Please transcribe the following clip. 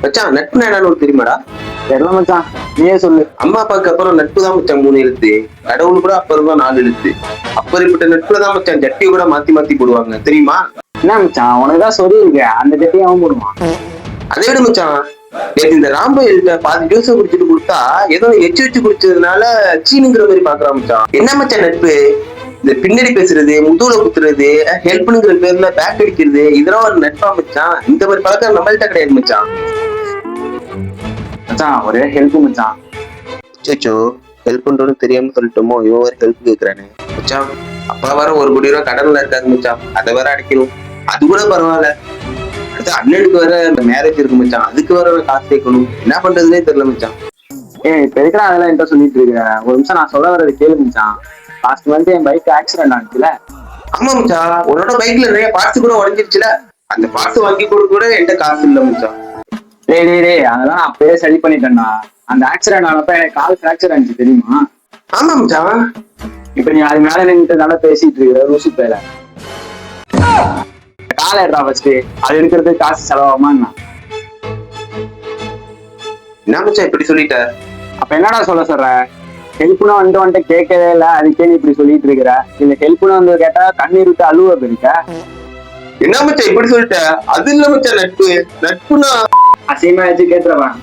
மச்சான் நட்பு என்னன்னு தெரியுமாடா? தெரியல மச்சான், நீயே சொல்லு. அம்மா அப்பாவுக்கு அப்புறம் நட்பு தான் மச்சான் 3 எழுத்து. கடவுள் கூட அப்புறம் தான் 4 எழுத்து. அப்படிப்பட்ட நட்புல தான் மச்சான் ஜட்டியை கூட மாத்தி மாத்தி போடுவாங்க தெரியுமா? என்ன மச்சான், உனக்குதான் சொல்லி இருக்க, அந்த ஜட்டியை அவன் போடுவான். அதை விட மச்சான், நேற்று இந்த ராம்பயில்கிட்ட பாதி ஜூஸை குடிச்சிட்டு கொடுத்தா ஏதோ எச்சு வச்சு குடிச்சதுனால சீனுங்கிற மாதிரி பாக்குறான் மச்சான். என்ன மச்சான் நட்பு? இந்த பின்னாடி பேசுறது, முதுகுல குத்துறது, ஹெல்ப்னுங்கிற பேர்ல பேக் அடிக்கிறது, இதெல்லாம் ஒரு நட்பா மச்சான்? இந்த மாதிரி பழக்கம் நம்மள்கிட்ட கிடையாது மச்சான். மச்சான் ஒரே ஹெல்ப் மச்சான். சேச்சோ, ஹெல்ப் பண்றோன்னு தெரியாம சொல்லிட்டோமோ, இவன் வேற ஹெல்ப் கேக்குறானே மச்சான். அப்பா வேற 1 கோடி ரூபாய் கடன்ல இருக்காது மச்சான், அதை வேற அடைக்கணும். அது கூட பரவாயில்ல, அடுத்து அண்ணனுக்கு வேற மேரேஜ் இருக்கு மச்சான், அதுக்கு வேற காசு சேர்க்கணும். என்ன பண்றதுன்னே தெரியல மச்சான். இப்ப இருக்கிற அதெல்லாம் என்ன சொல்லிட்டு இருக்க? ஒரு நிமிஷம் நான் சொல்ல வர்றது கேளு மச்சான். லாஸ்ட் மந்த் என் பைக் ஆக்சிடென்ட் ஆனிச்சுல. ஆமா மச்சான், உன்னோட பைக்ல நிறைய பார்ட்ஸ் கூட உடஞ்சிருச்சுல. அந்த பார்ட்ஸ் வாங்கி கொடுக்க கூட என்கிட்ட காசு இல்ல மச்சான். டேய் அதெல்லாம் நான் அப்பயே சரி பண்ணிட்டேன்டா. அந்த ஆக்சிடென்ட் ஆனப்ப எனக்கு கால் ஃபிராக்சர் ஆனிச்சு தெரியுமா? ஆமா மச்சான். இப்ப நீ அது மேல நின்றுட்டு நல்லா பேசிட்டு இருக்கிற லூசு பேர. கால எடுறா ஃபர்ஸ்ட், அது எடுக்கிறதுக்கு காசு செலவாகுமா என்ன? என்ன மச்சான் இப்படி சொல்லிட்ட? அப்ப என்னடா சொல்ற? ஹெல்ப்னு வந்துட்டு கேட்கவே இல்லை, அதுக்கே நீ இப்படி சொல்லிட்டு இருக்கிற. இல்ல ஹெல்ப்னு வந்து கேட்டா கண்ணீர் விட்டு அழுவ போயிருக்க. என்ன மச்சான் இப்படி சொல்லிட்ட? அது இல்ல மச்சான் நட்பு. நட்புனா அசிங்கமா வச்சு கேட்டுறவன்.